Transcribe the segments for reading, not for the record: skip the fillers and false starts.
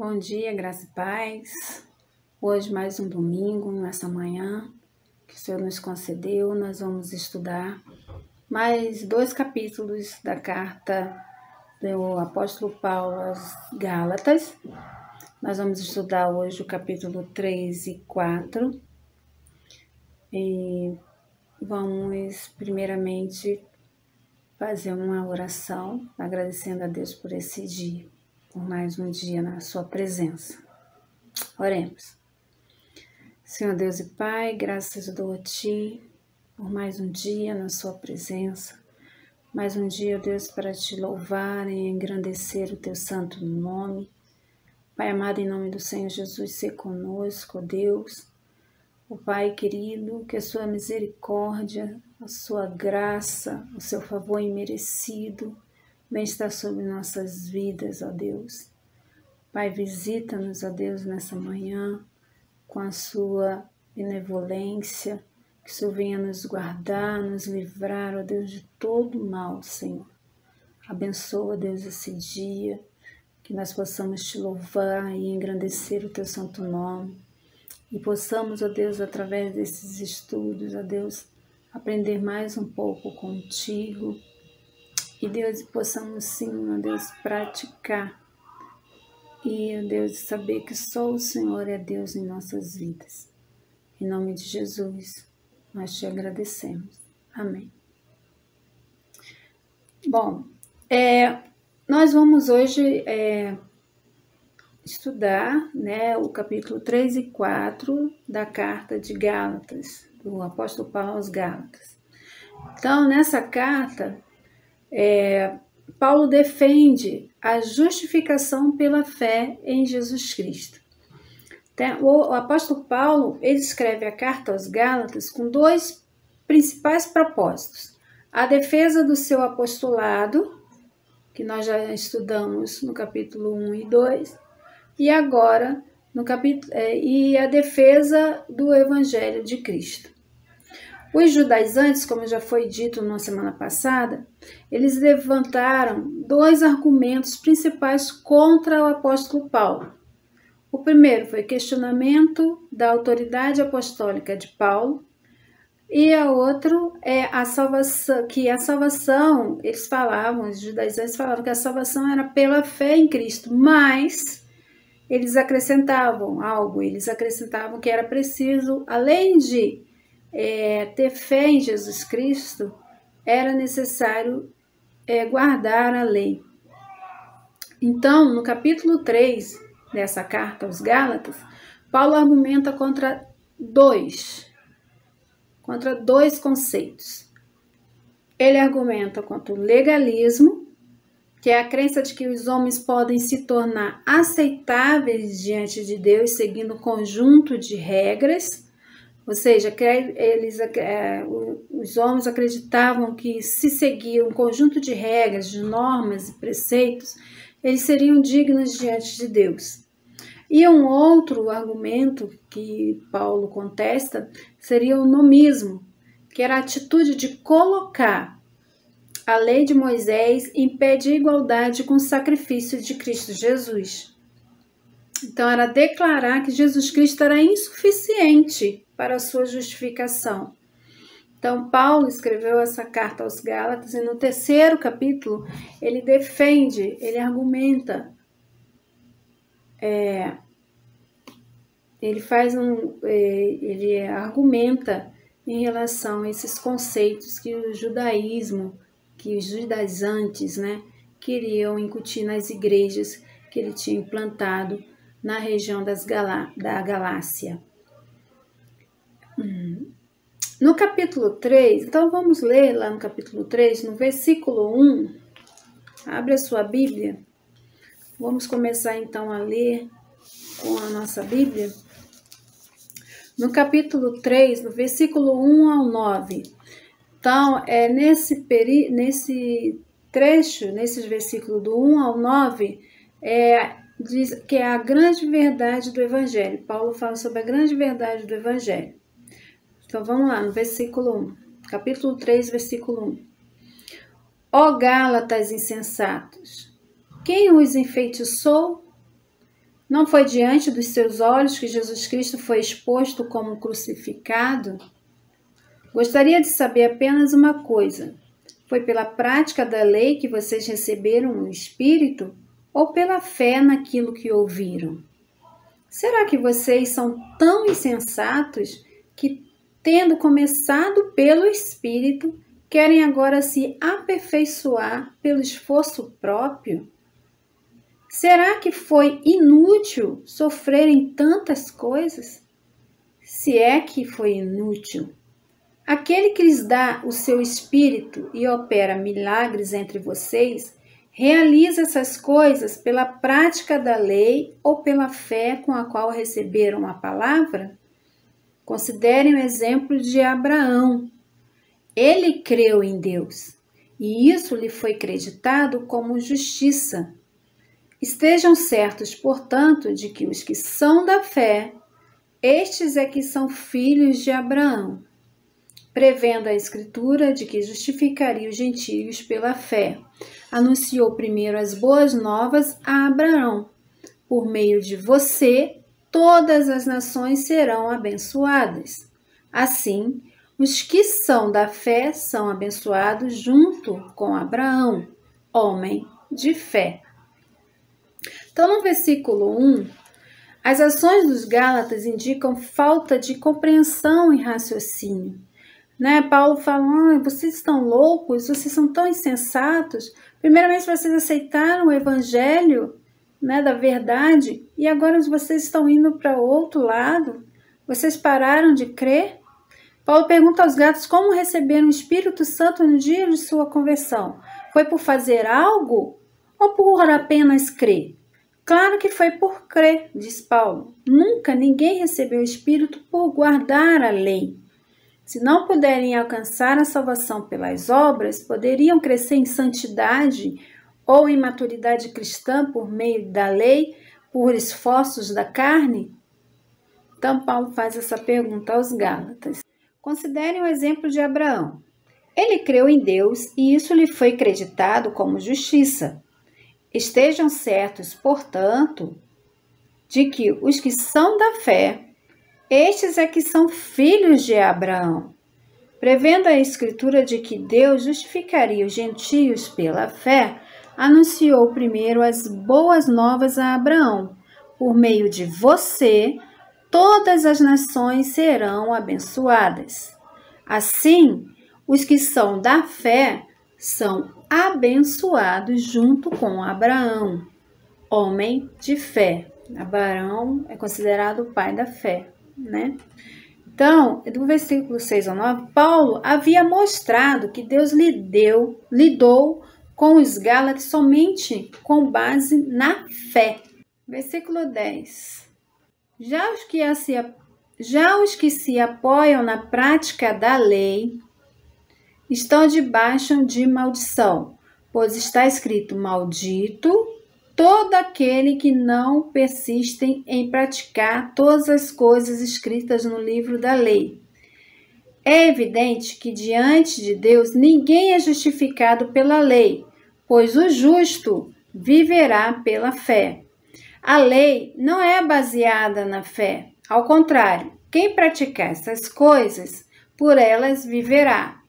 Bom dia, graça e paz. Hoje mais um domingo, nessa manhã que o Senhor nos concedeu, nós vamos estudar mais 2 capítulos da carta do apóstolo Paulo aos Gálatas. Nós vamos estudar hoje o capítulo 3 e 4 e vamos primeiramente fazer uma oração agradecendo a Deus por esse dia, por mais um dia na sua presença. Oremos. Senhor Deus e Pai, graças dou a Ti por mais um dia na sua presença, mais um dia, Deus, para Te louvar e engrandecer o Teu santo nome. Pai amado, em nome do Senhor Jesus, ser conosco, ó Deus. O Pai querido, que a Sua misericórdia, a Sua graça, o Seu favor imerecido, venha estar sobre nossas vidas, ó Deus. Pai, visita-nos, ó Deus, nessa manhã, com a Sua benevolência, que o Senhor venha nos guardar, nos livrar, ó Deus, de todo mal, Senhor. Abençoa, Deus, esse dia, que nós possamos Te louvar e engrandecer o Teu santo nome, e possamos, ó Deus, através desses estudos, ó Deus, aprender mais um pouco contigo, e Deus, possamos sim, ó Deus, praticar, e, ó Deus, saber que só o Senhor é Deus em nossas vidas. Em nome de Jesus, nós Te agradecemos. Amém. Bom, nós vamos hoje estudar, o capítulo 3 e 4 da carta de Gálatas, do apóstolo Paulo aos Gálatas. Então, nessa carta, Paulo defende a justificação pela fé em Jesus Cristo. Então, o apóstolo Paulo, ele escreve a carta aos Gálatas com 2 principais propósitos. A defesa do seu apostolado, que nós já estudamos no capítulo 1 e 2, e agora no capítulo, e a defesa do Evangelho de Cristo. Os judaizantes, como já foi dito na semana passada, eles levantaram 2 argumentos principais contra o apóstolo Paulo. O primeiro foi questionamento da autoridade apostólica de Paulo, e a outro é a salvação, eles falavam, os judaizantes falavam que a salvação era pela fé em Cristo, mas eles acrescentavam algo, eles acrescentavam que era preciso, além de ter fé em Jesus Cristo, era necessário guardar a lei. Então, no capítulo 3 dessa carta aos Gálatas, Paulo argumenta contra dois conceitos. Ele argumenta contra o legalismo, que é a crença de que os homens podem se tornar aceitáveis diante de Deus seguindo um conjunto de regras, ou seja, os homens acreditavam que se seguir um conjunto de regras, de normas e preceitos, eles seriam dignos diante de Deus. E um outro argumento que Paulo contesta seria o nomismo, que era a atitude de colocar a lei de Moisés em pé de igualdade com o sacrifício de Cristo Jesus. Então, era declarar que Jesus Cristo era insuficiente para a sua justificação. Então, Paulo escreveu essa carta aos Gálatas e no 3º capítulo ele defende, ele argumenta, ele argumenta em relação a esses conceitos que o judaísmo, que os judaizantes, queriam incutir nas igrejas que ele tinha implantado na região da Galácia. No capítulo 3, então vamos ler lá no capítulo 3, no versículo 1, abre a sua Bíblia, vamos começar então a ler com a nossa Bíblia. No capítulo 3, no versículo 1 ao 9, então nesse trecho, nesses versículos do 1 ao 9, diz que é a grande verdade do Evangelho. Paulo fala sobre a grande verdade do Evangelho. Então vamos lá, no versículo 1, capítulo 3, versículo 1. Ó Gálatas insensatos, quem os enfeitiçou? Não foi diante dos seus olhos que Jesus Cristo foi exposto como crucificado? Gostaria de saber apenas uma coisa. Foi pela prática da lei que vocês receberam o Espírito ou pela fé naquilo que ouviram? Será que vocês são tão insensatos que, tendo começado pelo Espírito, querem agora se aperfeiçoar pelo esforço próprio? Será que foi inútil sofrerem tantas coisas? Se é que foi inútil. Aquele que lhes dá o seu Espírito e opera milagres entre vocês, realiza essas coisas pela prática da lei ou pela fé com a qual receberam a palavra? Considerem o exemplo de Abraão. Ele creu em Deus, e isso lhe foi creditado como justiça. Estejam certos, portanto, de que os que são da fé, estes é que são filhos de Abraão, prevendo a Escritura de que justificaria os gentios pela fé. Anunciou primeiro as boas novas a Abraão. Por meio de você, todas as nações serão abençoadas. Assim, os que são da fé são abençoados junto com Abraão, homem de fé. Então, no versículo 1, as ações dos Gálatas indicam falta de compreensão e raciocínio. Paulo fala, vocês estão loucos, vocês são tão insensatos. Primeiramente, vocês aceitaram o evangelho da verdade e agora vocês estão indo para o outro lado. Vocês pararam de crer? Paulo pergunta aos Gálatas como receberam o Espírito Santo no dia de sua conversão. Foi por fazer algo ou por apenas crer? Claro que foi por crer, diz Paulo. Nunca ninguém recebeu o Espírito por guardar a lei. Se não puderem alcançar a salvação pelas obras, poderiam crescer em santidade ou em maturidade cristã por meio da lei, por esforços da carne? Então, Paulo faz essa pergunta aos Gálatas. Considerem o exemplo de Abraão. Ele creu em Deus e isso lhe foi creditado como justiça. Estejam certos, portanto, de que os que são da fé, estes é que são filhos de Abraão. Prevendo a Escritura de que Deus justificaria os gentios pela fé, anunciou primeiro as boas novas a Abraão. Por meio de você, todas as nações serão abençoadas. Assim, os que são da fé são abençoados junto com Abraão, homem de fé. Abraão é considerado o pai da fé, Então, do versículo 6 ao 9, Paulo havia mostrado que Deus lidou com os Gálatas somente com base na fé. Versículo 10. Já os que se apoiam na prática da lei estão debaixo de maldição, pois está escrito: maldito todo aquele que não persiste em praticar todas as coisas escritas no livro da lei. É evidente que diante de Deus ninguém é justificado pela lei, pois o justo viverá pela fé. A lei não é baseada na fé. Ao contrário, quem praticar essas coisas, por elas viverá.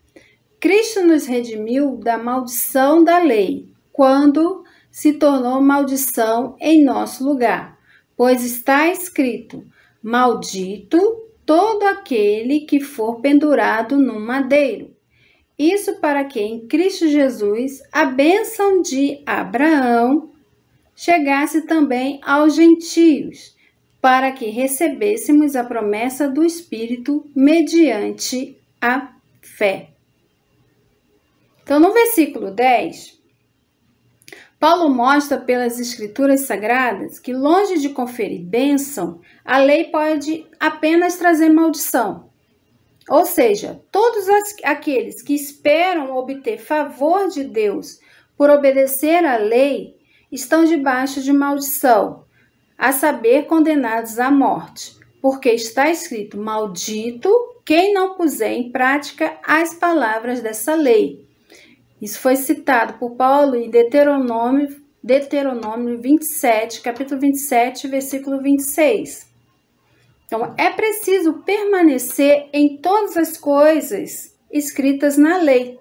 Cristo nos redimiu da maldição da lei, quando se tornou maldição em nosso lugar, pois está escrito: maldito todo aquele que for pendurado no madeiro. Isso para que em Cristo Jesus a bênção de Abraão chegasse também aos gentios, para que recebêssemos a promessa do Espírito mediante a fé. Então, no versículo 10, Paulo mostra pelas Escrituras Sagradas que, longe de conferir bênção, a lei pode apenas trazer maldição. Ou seja, todos aqueles que esperam obter favor de Deus por obedecer à lei estão debaixo de maldição, a saber, condenados à morte, porque está escrito: maldito quem não puser em prática as palavras dessa lei. Isso foi citado por Paulo em Deuteronômio Deuteronômio 27, capítulo 27, versículo 26. Então, é preciso permanecer em todas as coisas escritas na lei.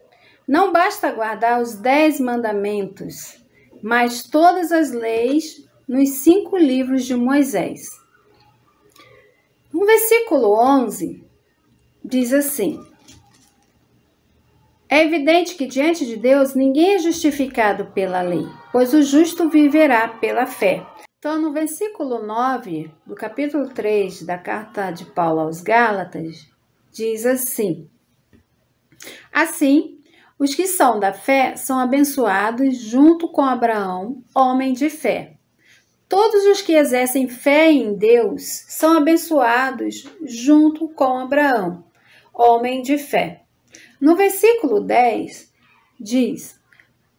Não basta guardar os 10 mandamentos, mas todas as leis nos 5 livros de Moisés. No versículo 11, diz assim: é evidente que diante de Deus ninguém é justificado pela lei, pois o justo viverá pela fé. Então, no versículo 9 do capítulo 3 da carta de Paulo aos Gálatas, diz assim: assim, os que são da fé são abençoados junto com Abraão, homem de fé. Todos os que exercem fé em Deus são abençoados junto com Abraão, homem de fé. No versículo 10, diz: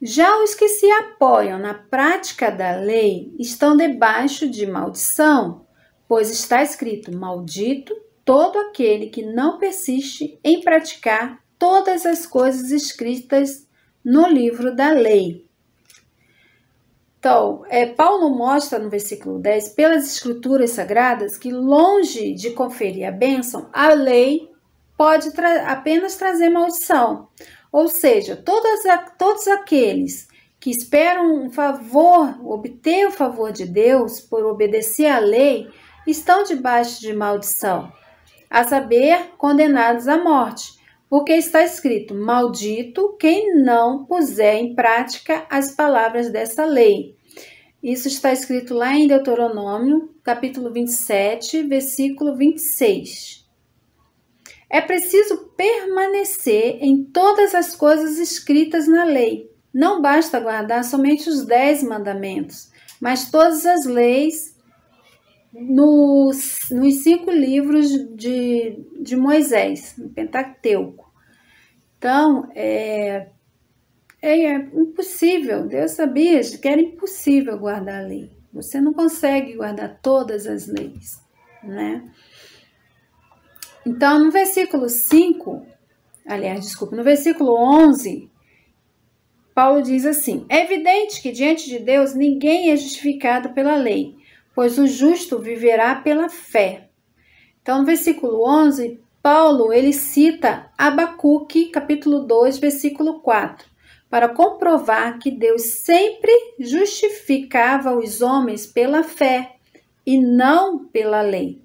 já os que se apoiam na prática da lei estão debaixo de maldição, pois está escrito: maldito todo aquele que não persiste em praticar todas as coisas escritas no livro da lei. Então, Paulo mostra no versículo 10, pelas escrituras sagradas, que longe de conferir a bênção, a lei pode apenas trazer maldição. Ou seja, todos aqueles que esperam um favor, obter o favor de Deus por obedecer à lei, estão debaixo de maldição, a saber, condenados à morte, porque está escrito: maldito quem não puser em prática as palavras dessa lei. Isso está escrito lá em Deuteronômio, capítulo 27, versículo 26. É preciso permanecer em todas as coisas escritas na lei. Não basta guardar somente os 10 mandamentos, mas todas as leis nos 5 livros de Moisés, no Pentateuco. Então, é impossível. Deus sabia que era impossível guardar a lei. Você não consegue guardar todas as leis, né? Então, no versículo 11, Paulo diz assim: é evidente que diante de Deus ninguém é justificado pela lei, pois o justo viverá pela fé. Então, no versículo 11, Paulo ele cita Abacuque, capítulo 2, versículo 4, para comprovar que Deus sempre justificava os homens pela fé e não pela lei.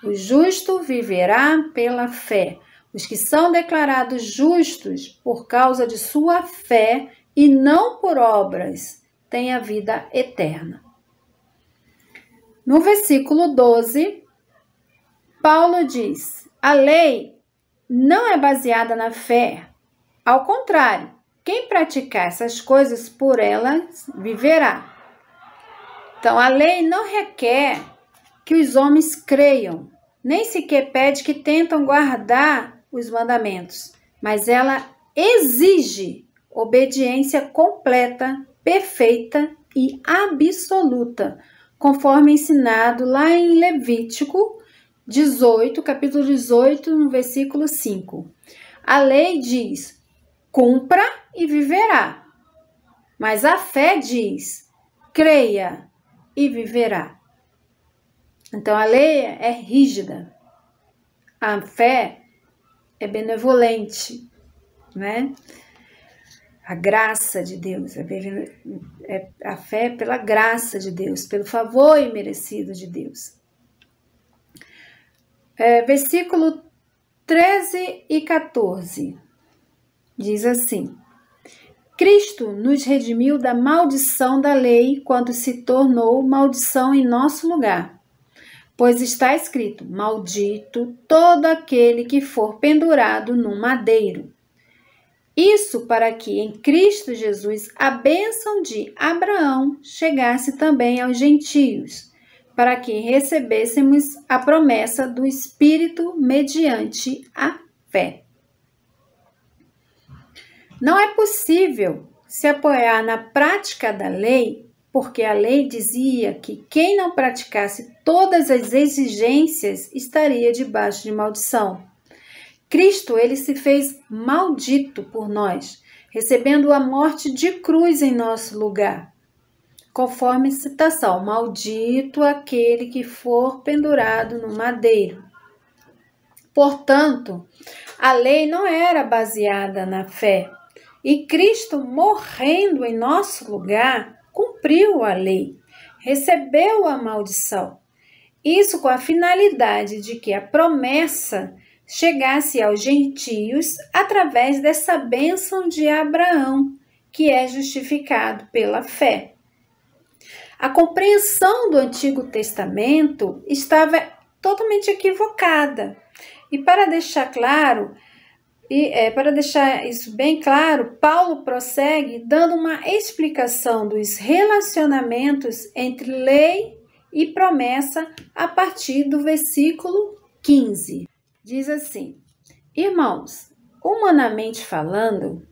O justo viverá pela fé. Os que são declarados justos por causa de sua fé e não por obras têm a vida eterna. No versículo 12, Paulo diz: a lei não é baseada na fé. Ao contrário, quem praticar essas coisas por elas viverá. Então, a lei não requer que os homens creiam, nem sequer pede que tentam guardar os mandamentos, mas ela exige obediência completa, perfeita e absoluta, conforme ensinado lá em Levítico 18, capítulo 18, no versículo 5. A lei diz: cumpra e viverá, mas a fé diz: creia e viverá. Então, a lei é rígida, a fé é benevolente, né? A graça de Deus, a fé é pela graça de Deus, pelo favor imerecido de Deus. Versículo 13 e 14, diz assim: Cristo nos redimiu da maldição da lei quando se tornou maldição em nosso lugar. Pois está escrito: maldito todo aquele que for pendurado num madeiro. Isso para que em Cristo Jesus a bênção de Abraão chegasse também aos gentios, para que recebêssemos a promessa do Espírito mediante a fé. Não é possível se apoiar na prática da lei, porque a lei dizia que quem não praticasse todas as exigências estaria debaixo de maldição. Cristo, ele se fez maldito por nós, recebendo a morte de cruz em nosso lugar. conforme citação, maldito aquele que for pendurado no madeiro. Portanto, a lei não era baseada na fé, e Cristo, morrendo em nosso lugar, cumpriu a lei, recebeu a maldição. Isso com a finalidade de que a promessa chegasse aos gentios através dessa bênção de Abraão, que é justificado pela fé. A compreensão do Antigo Testamento estava totalmente equivocada. E para deixar claro, para deixar isso bem claro, Paulo prossegue dando uma explicação dos relacionamentos entre lei e promessa a partir do versículo 15. Diz assim: irmãos, humanamente falando,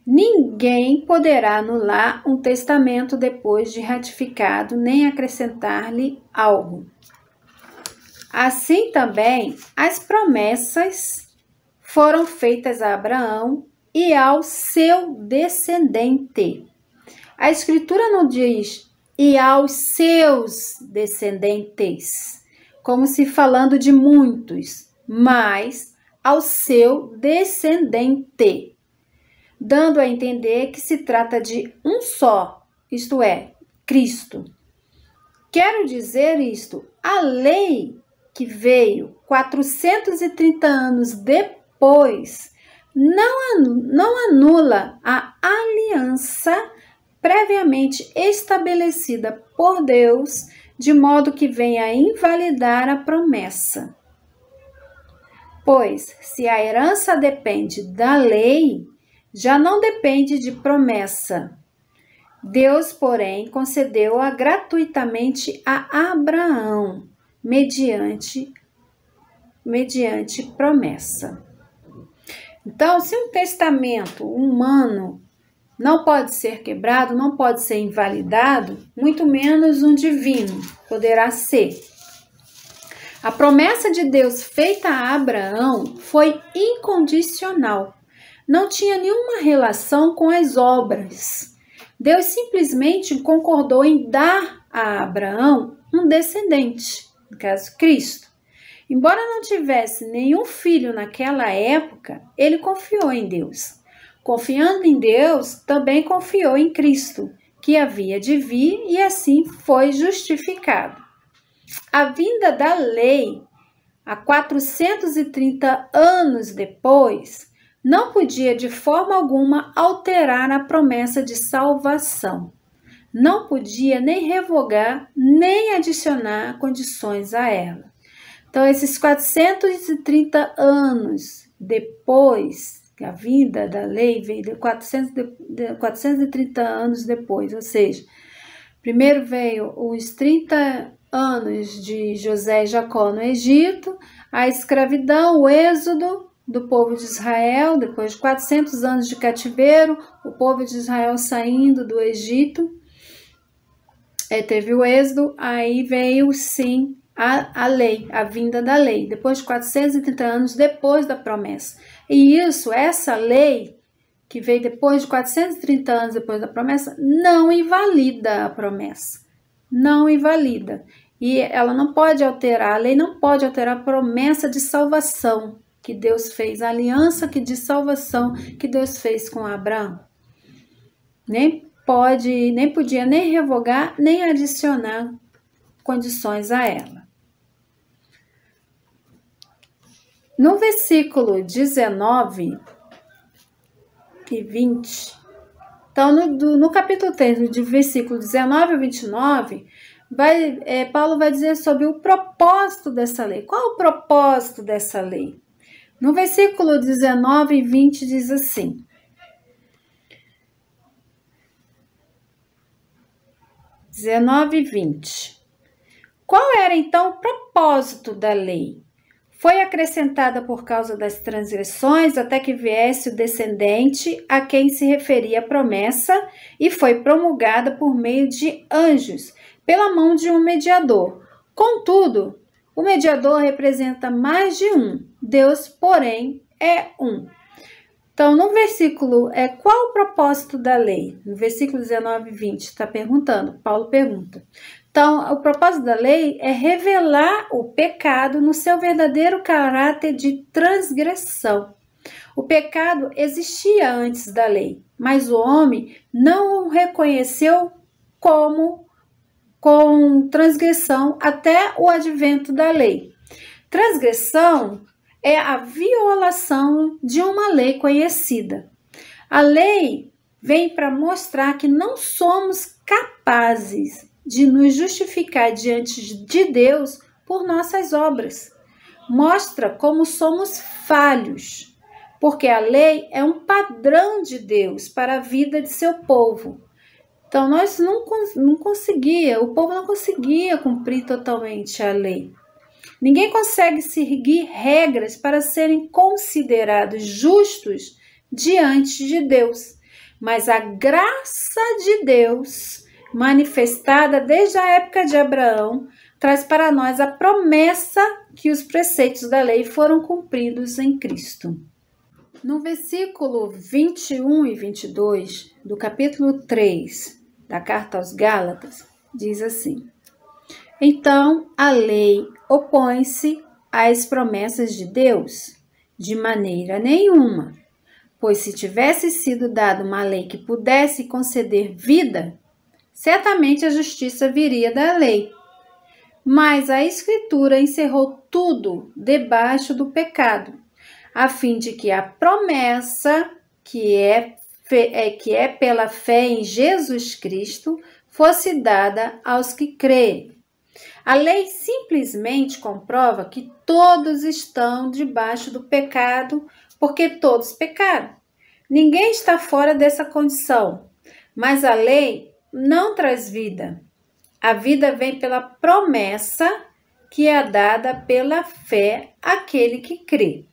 ninguém poderá anular um testamento depois de ratificado, nem acrescentar-lhe algo. Assim também, as promessas foram feitas a Abraão e ao seu descendente. A Escritura não diz e aos seus descendentes, como se falando de muitos, mas ao seu descendente, dando a entender que se trata de um só, isto é, Cristo. Quero dizer isto, a lei que veio 430 anos depois não anula a aliança previamente estabelecida por Deus, de modo que venha a invalidar a promessa. Pois, se a herança depende da lei, já não depende de promessa. Deus, porém, concedeu-a gratuitamente a Abraão, mediante promessa. Então, se um testamento humano não pode ser quebrado, não pode ser invalidado, muito menos um divino poderá ser. A promessa de Deus feita a Abraão foi incondicional. Não tinha nenhuma relação com as obras. Deus simplesmente concordou em dar a Abraão um descendente, no caso Cristo. Embora não tivesse nenhum filho naquela época, ele confiou em Deus. Confiando em Deus, também confiou em Cristo, que havia de vir, e assim foi justificado. A vinda da lei, há 430 anos depois, não podia de forma alguma alterar a promessa de salvação. Não podia nem revogar, nem adicionar condições a ela. Então, esses 430 anos depois, que a vinda da lei veio 430 anos depois, ou seja, primeiro veio os 30 anos de José e Jacó no Egito, a escravidão, o êxodo do povo de Israel, depois de 400 anos de cativeiro, o povo de Israel saindo do Egito, teve o êxodo, aí veio sim a lei, a vinda da lei, depois de 430 anos depois da promessa. E essa lei, que veio depois de 430 anos depois da promessa, não invalida a promessa. Não invalida. E ela não pode alterar, a lei não pode alterar a promessa de salvação que Deus fez, a aliança de salvação que Deus fez com Abraão. Nem podia nem revogar, nem adicionar condições a ela. No versículo 19 e 20, então no capítulo 3, de versículo 19 a 29, Paulo vai dizer sobre o propósito dessa lei. Qual é o propósito dessa lei? No versículo 19 e 20 diz assim: 19 e 20. Qual era então o propósito da lei? Foi acrescentada por causa das transgressões até que viesse o descendente a quem se referia a promessa, e foi promulgada por meio de anjos, pela mão de um mediador. Contudo, o mediador representa mais de um, Deus, porém, é um. Então, no versículo, qual o propósito da lei? No versículo 19 e 20, está perguntando, Paulo pergunta. Então, o propósito da lei é revelar o pecado no seu verdadeiro caráter de transgressão. O pecado existia antes da lei, mas o homem não o reconheceu com transgressão até o advento da lei. Transgressão é a violação de uma lei conhecida. A lei vem para mostrar que não somos capazes de nos justificar diante de Deus por nossas obras. Mostra como somos falhos, porque a lei é um padrão de Deus para a vida de seu povo. Então, nós o povo não conseguia cumprir totalmente a lei. Ninguém consegue seguir regras para serem considerados justos diante de Deus. Mas a graça de Deus, manifestada desde a época de Abraão, traz para nós a promessa que os preceitos da lei foram cumpridos em Cristo. No versículo 21 e 22 do capítulo 3 da carta aos Gálatas, diz assim: então, a lei opõe-se às promessas de Deus? De maneira nenhuma, pois se tivesse sido dada uma lei que pudesse conceder vida, certamente a justiça viria da lei. Mas a Escritura encerrou tudo debaixo do pecado, a fim de que a promessa, que é pela fé em Jesus Cristo, fosse dada aos que creem. A lei simplesmente comprova que todos estão debaixo do pecado, porque todos pecaram. Ninguém está fora dessa condição, mas a lei não traz vida. A vida vem pela promessa que é dada pela fé àquele que crê.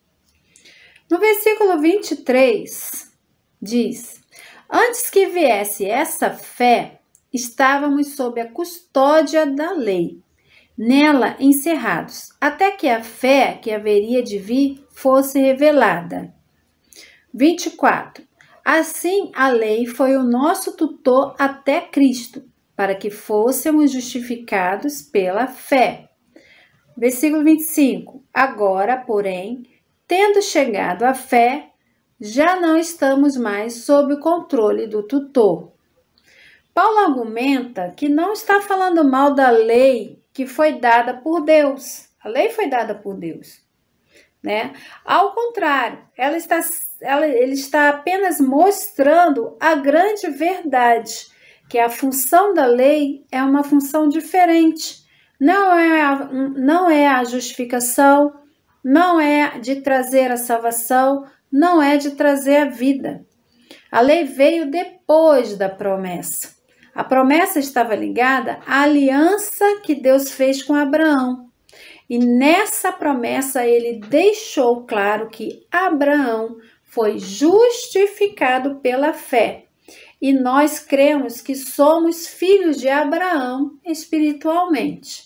No versículo 23, diz: antes que viesse essa fé, estávamos sob a custódia da lei, nela encerrados, até que a fé que haveria de vir fosse revelada. 24. Assim, a lei foi o nosso tutor até Cristo, para que fôssemos justificados pela fé. Versículo 25. Agora, porém, tendo chegado à fé, já não estamos mais sob o controle do tutor. Paulo argumenta que não está falando mal da lei que foi dada por Deus. A lei foi dada por Deus, né? Ao contrário, ele está apenas mostrando a grande verdade, que a função da lei é uma função diferente. Não é a justificação, não é de trazer a salvação, não é de trazer a vida. A lei veio depois da promessa. A promessa estava ligada à aliança que Deus fez com Abraão. E nessa promessa ele deixou claro que Abraão foi justificado pela fé. E nós cremos que somos filhos de Abraão espiritualmente.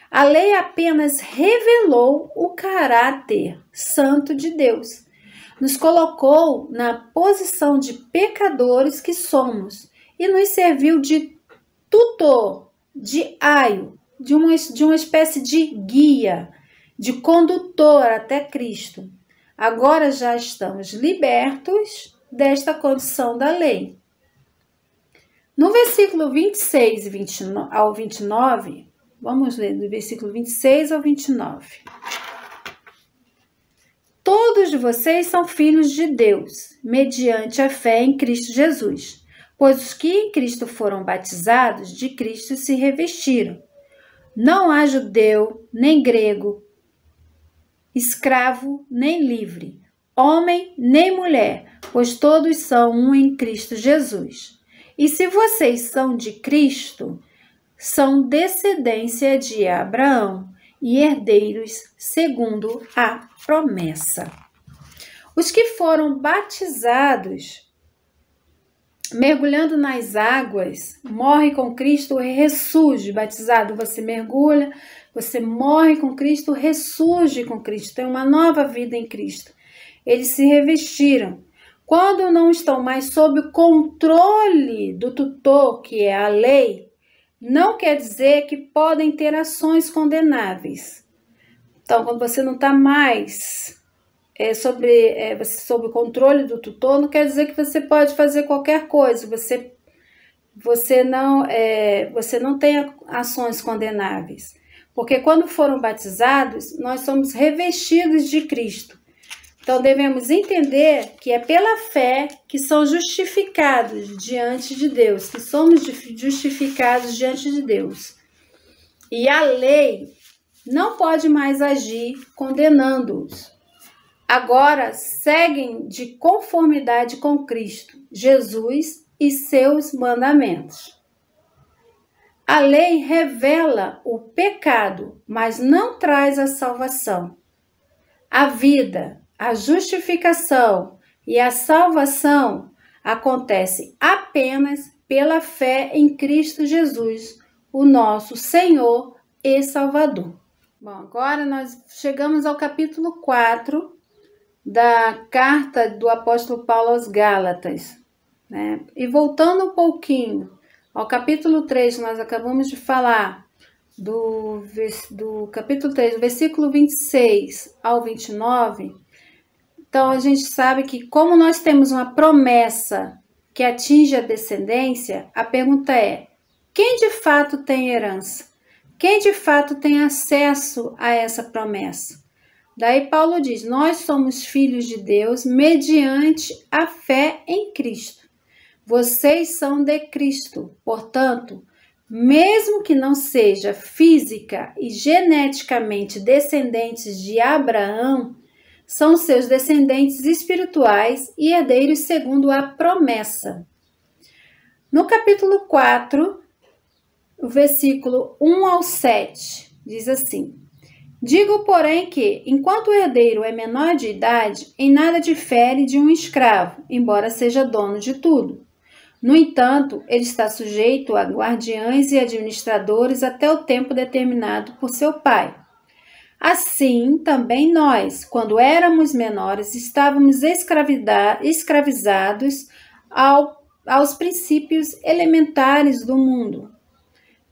A lei apenas revelou o caráter santo de Deus. Nos colocou na posição de pecadores que somos e nos serviu de tutor, de aio, de uma espécie de guia, de condutor até Cristo. Agora já estamos libertos desta condição da lei. No versículo 26 ao 29, vamos ler do versículo 26 ao 29. Todos vocês são filhos de Deus, mediante a fé em Cristo Jesus, pois os que em Cristo foram batizados, de Cristo se revestiram. Não há judeu, nem grego, escravo, nem livre, homem, nem mulher, pois todos são um em Cristo Jesus. E se vocês são de Cristo, são descendência de Abraão e herdeiros segundo a promessa. Os que foram batizados, mergulhando nas águas, morre com Cristo e ressurge. Batizado, você mergulha, você morre com Cristo, ressurge com Cristo, tem uma nova vida em Cristo. eles se revestiram. Quando não estão mais sob o controle do tutor, que é a lei, não quer dizer que podem ter ações condenáveis. Então, quando você não está mais sob o controle do tutor, não quer dizer que você pode fazer qualquer coisa. Você não tem ações condenáveis. Porque quando foram batizados, nós somos revestidos de Cristo. Então, devemos entender que é pela fé que são justificados diante de Deus, que somos justificados diante de Deus. E a lei não pode mais agir condenando-os. Agora, seguem de conformidade com Cristo, Jesus e seus mandamentos. A lei revela o pecado, mas não traz a salvação. A vida, a justificação e a salvação acontecem apenas pela fé em Cristo Jesus, o nosso Senhor e Salvador. Bom, agora nós chegamos ao capítulo 4 da carta do apóstolo Paulo aos Gálatas, né? E voltando um pouquinho ao capítulo 3, nós acabamos de falar do capítulo 3, do versículo 26 ao 29, então a gente sabe que como nós temos uma promessa que atinge a descendência, a pergunta é: quem de fato tem herança? Quem de fato tem acesso a essa promessa? Daí Paulo diz: nós somos filhos de Deus mediante a fé em Cristo. Vocês são de Cristo, portanto, mesmo que não seja física e geneticamente descendentes de Abraão, são seus descendentes espirituais e herdeiros segundo a promessa. No capítulo 4, o versículo 1 ao 7, diz assim: digo, porém, que, enquanto o herdeiro é menor de idade, em nada difere de um escravo, embora seja dono de tudo. No entanto, ele está sujeito a guardiães e administradores até o tempo determinado por seu pai. Assim, também nós, quando éramos menores, estávamos escravizados aos princípios elementares do mundo.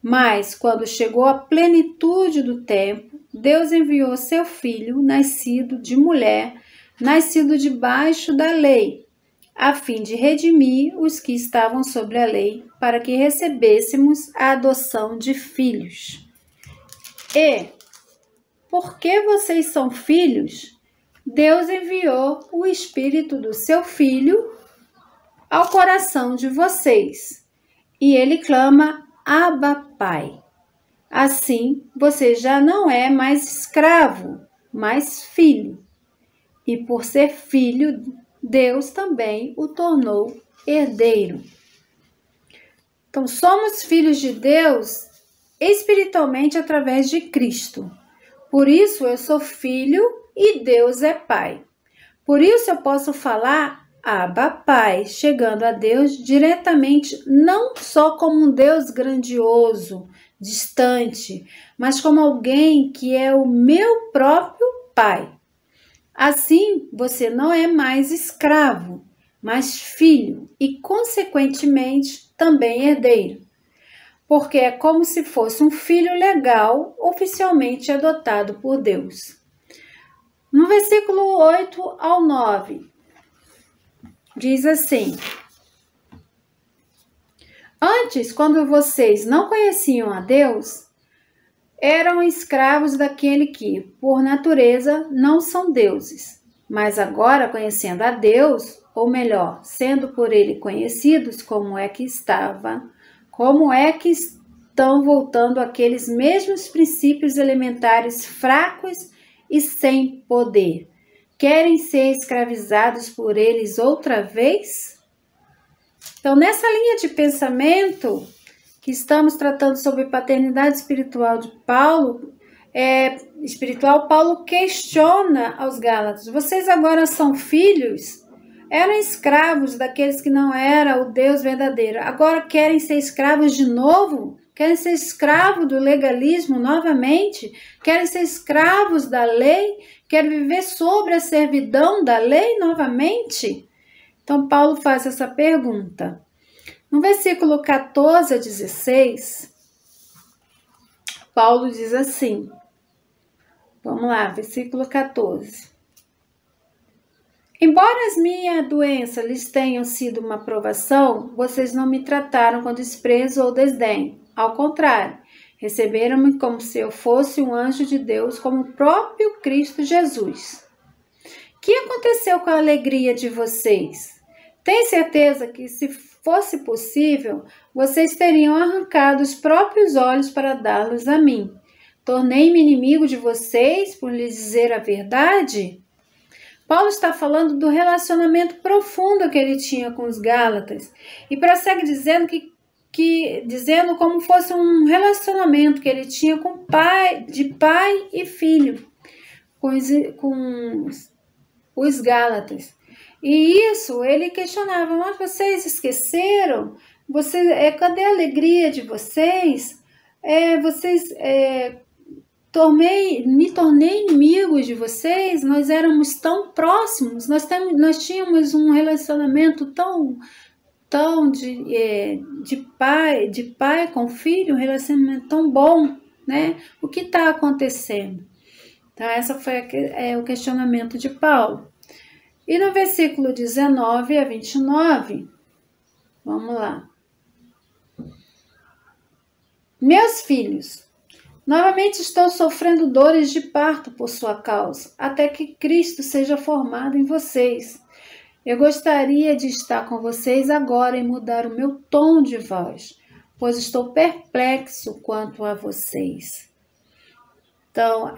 Mas, quando chegou a plenitude do tempo, Deus enviou seu Filho, nascido de mulher, nascido debaixo da lei, a fim de redimir os que estavam sobre a lei, para que recebêssemos a adoção de filhos. E, porque vocês são filhos, Deus enviou o Espírito do seu Filho ao coração de vocês, e ele clama: Abba, Pai. Assim, você já não é mais escravo, mas filho. E por ser filho, Deus também o tornou herdeiro. Então, somos filhos de Deus espiritualmente através de Cristo. Por isso, eu sou filho e Deus é Pai. Por isso, eu posso falar Abba, Pai, chegando a Deus diretamente, não só como um Deus grandioso, distante, mas como alguém que é o meu próprio Pai. Assim, você não é mais escravo, mas filho e, consequentemente, também herdeiro, porque é como se fosse um filho legal oficialmente adotado por Deus. No versículo 8 ao 9, diz assim: antes, quando vocês não conheciam a Deus, eram escravos daquele que, por natureza, não são deuses. Mas agora, conhecendo a Deus, ou melhor, sendo por ele conhecidos, como é que estão voltando àqueles mesmos princípios elementares fracos e sem poder? Querem ser escravizados por eles outra vez? Então, nessa linha de pensamento que estamos tratando sobre paternidade espiritual de Paulo, Paulo questiona aos Gálatas: vocês agora são filhos? Eram escravos daqueles que não era o Deus verdadeiro. Agora querem ser escravos de novo Querem ser escravos do legalismo novamente? Querem ser escravos da lei? Querem viver sobre a servidão da lei novamente? Então, Paulo faz essa pergunta. No versículo 14 a 16, Paulo diz assim, vamos lá, versículo 14. Embora as minhas doenças lhes tenham sido uma provação, vocês não me trataram com desprezo ou desdém. Ao contrário, receberam-me como se eu fosse um anjo de Deus, como o próprio Cristo Jesus. O que aconteceu com a alegria de vocês? Tenho certeza que, se fosse possível, vocês teriam arrancado os próprios olhos para dá-los a mim. Tornei-me inimigo de vocês por lhes dizer a verdade? Paulo está falando do relacionamento profundo que ele tinha com os Gálatas e prossegue dizendo dizendo como fosse um relacionamento que ele tinha de pai e filho com os Gálatas. E isso ele questionava, mas vocês esqueceram? Cadê a alegria de vocês? Me tornei inimigo de vocês, nós éramos tão próximos, nós tínhamos um relacionamento tão de pai com filho, um relacionamento tão bom, né? O que está acontecendo? Então, essa foi o questionamento de Paulo. E no versículo 19 a 29, vamos lá. Meus filhos, novamente estou sofrendo dores de parto por sua causa, até que Cristo seja formado em vocês. Eu gostaria de estar com vocês agora e mudar o meu tom de voz, pois estou perplexo quanto a vocês. Então,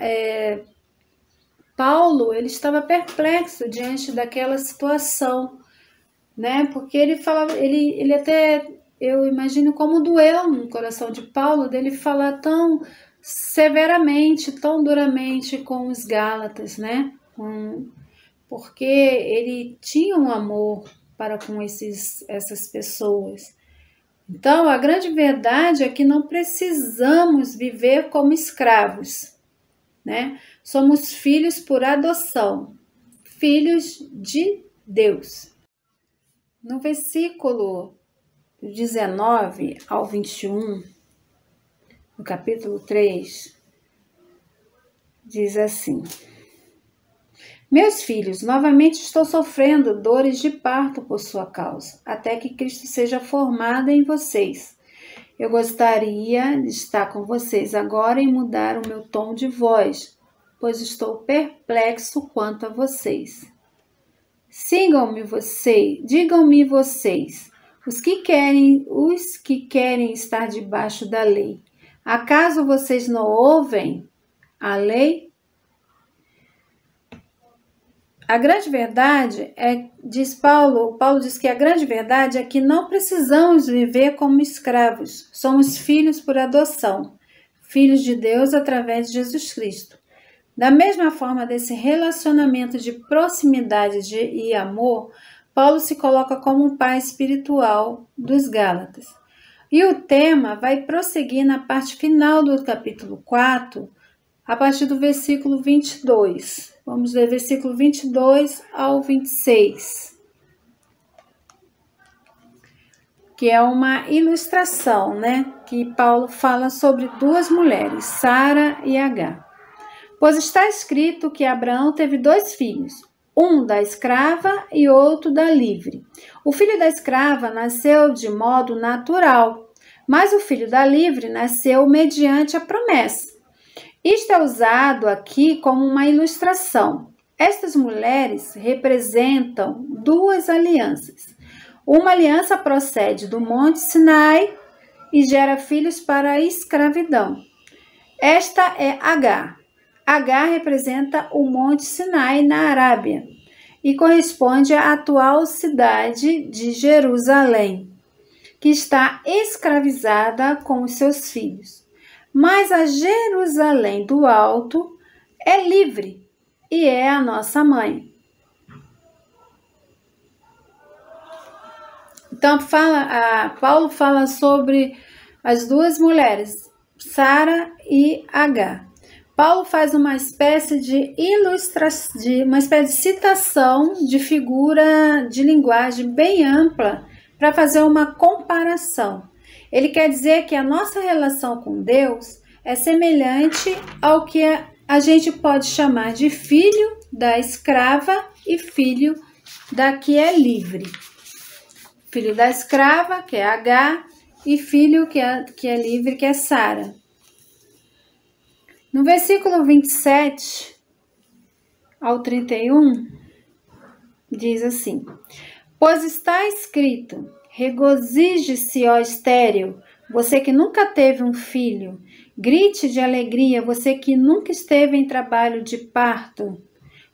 Paulo, ele estava perplexo diante daquela situação, né? Porque ele falava, ele até, eu imagino como doeu no coração de Paulo dele falar tão severamente, tão duramente com os Gálatas, né? Porque ele tinha um amor para com essas pessoas. Então, a grande verdade é que não precisamos viver como escravos, né? Somos filhos por adoção, filhos de Deus. No versículo 19 ao 21, no capítulo 3, diz assim: Meus filhos, novamente estou sofrendo dores de parto por sua causa, até que Cristo seja formado em vocês. Eu gostaria de estar com vocês agora e mudar o meu tom de voz, pois estou perplexo quanto a vocês. Digam-me vocês, os que querem estar debaixo da lei. Acaso vocês não ouvem a lei? A grande verdade Paulo diz que a grande verdade é que não precisamos viver como escravos. Somos filhos por adoção, filhos de Deus através de Jesus Cristo. Da mesma forma desse relacionamento de proximidade e amor, Paulo se coloca como um pai espiritual dos Gálatas. E o tema vai prosseguir na parte final do capítulo 4, a partir do versículo 22. Vamos ler versículo 22 ao 26. Que é uma ilustração, né? Que Paulo fala sobre duas mulheres, Sara e Agar. Pois está escrito que Abraão teve 2 filhos, um da escrava e outro da livre. O filho da escrava nasceu de modo natural, mas o filho da livre nasceu mediante a promessa. Isto é usado aqui como uma ilustração. Estas mulheres representam 2 alianças. Uma aliança procede do Monte Sinai e gera filhos para a escravidão. Esta é Agar. Agar representa o Monte Sinai na Arábia e corresponde à atual cidade de Jerusalém, que está escravizada com os seus filhos. Mas a Jerusalém do Alto é livre e é a nossa mãe. Então, Paulo fala sobre as duas mulheres, Sara e Agar. Paulo faz uma espécie de uma espécie de citação de figura de linguagem bem ampla para fazer uma comparação. Ele quer dizer que a nossa relação com Deus é semelhante ao que a gente pode chamar de filho da escrava e filho da que é livre. Filho da escrava, que é Agar, e filho que é livre, que é Sara. No versículo 27 ao 31, diz assim: Pois está escrito, regozije-se, ó estéril, você que nunca teve um filho, grite de alegria, você que nunca esteve em trabalho de parto,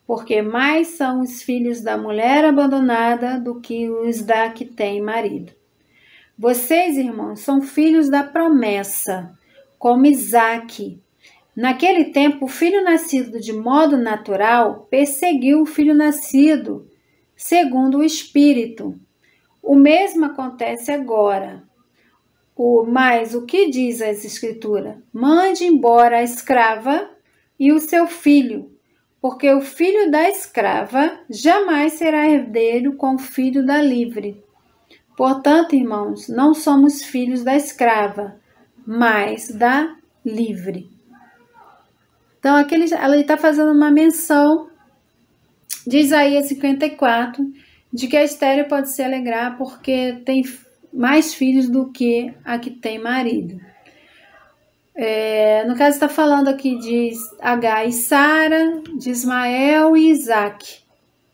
porque mais são os filhos da mulher abandonada do que os da que tem marido. Vocês, irmãos, são filhos da promessa, como Isaque. Naquele tempo, o filho nascido de modo natural perseguiu o filho nascido segundo o Espírito. O mesmo acontece agora. Mas o que diz as Escrituras? Mande embora a escrava e o seu filho, porque o filho da escrava jamais será herdeiro com o filho da livre. Portanto, irmãos, não somos filhos da escrava, mas da livre. Então, aqui ele está fazendo uma menção de Isaías 54, de que a estéril pode se alegrar porque tem mais filhos do que a que tem marido. No caso, está falando aqui de Agar e Sara, de Ismael e Isaque,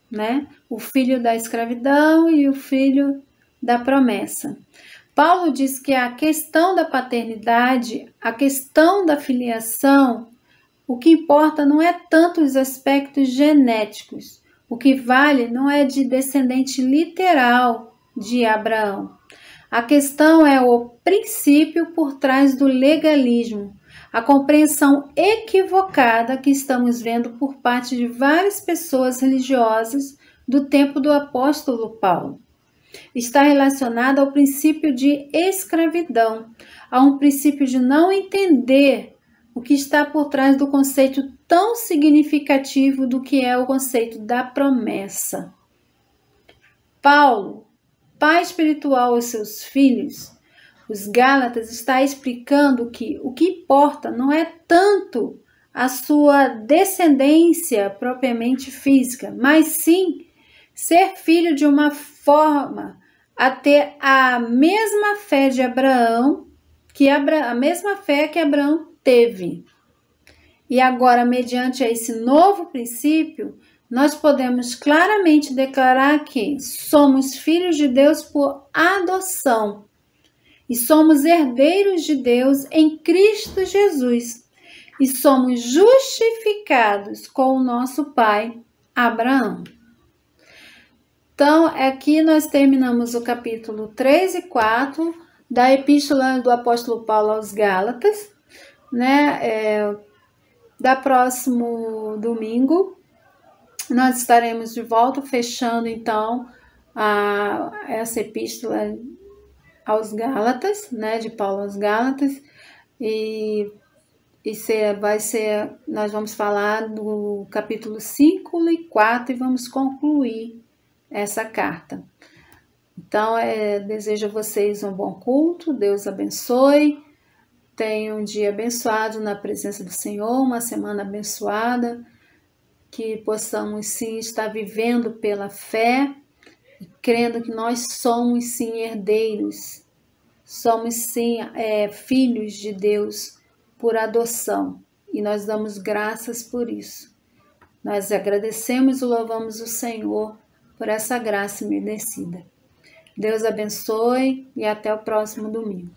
né? O filho da escravidão e o filho da promessa. Paulo diz que a questão da paternidade, a questão da filiação, o que importa não é tanto os aspectos genéticos. O que vale não é de descendente literal de Abraão. A questão é o princípio por trás do legalismo, a compreensão equivocada que estamos vendo por parte de várias pessoas religiosas do tempo do apóstolo Paulo. Está relacionada ao princípio de escravidão, a um princípio de não entender o que está por trás do conceito tão significativo do que é o conceito da promessa. Paulo, pai espiritual aos seus filhos, os Gálatas, está explicando que o que importa não é tanto a sua descendência propriamente física, mas sim ser filho de uma forma a ter a mesma fé de Abraão, a mesma fé que Abraão teve. E agora, mediante esse novo princípio, nós podemos claramente declarar que somos filhos de Deus por adoção e somos herdeiros de Deus em Cristo Jesus e somos justificados com o nosso pai Abraão. Então, aqui nós terminamos o capítulo 3 e 4 da Epístola do Apóstolo Paulo aos Gálatas, né? Da próximo domingo, nós estaremos de volta, fechando então essa Epístola aos Gálatas, né? De Paulo aos Gálatas, nós vamos falar do capítulo 5 e 4 e vamos concluir essa carta. Então, desejo a vocês um bom culto, Deus abençoe, tenham um dia abençoado na presença do Senhor, uma semana abençoada, que possamos sim estar vivendo pela fé e crendo que nós somos sim herdeiros, somos sim filhos de Deus por adoção e nós damos graças por isso. Nós agradecemos e louvamos o Senhor por essa graça merecida. Deus abençoe e até o próximo domingo.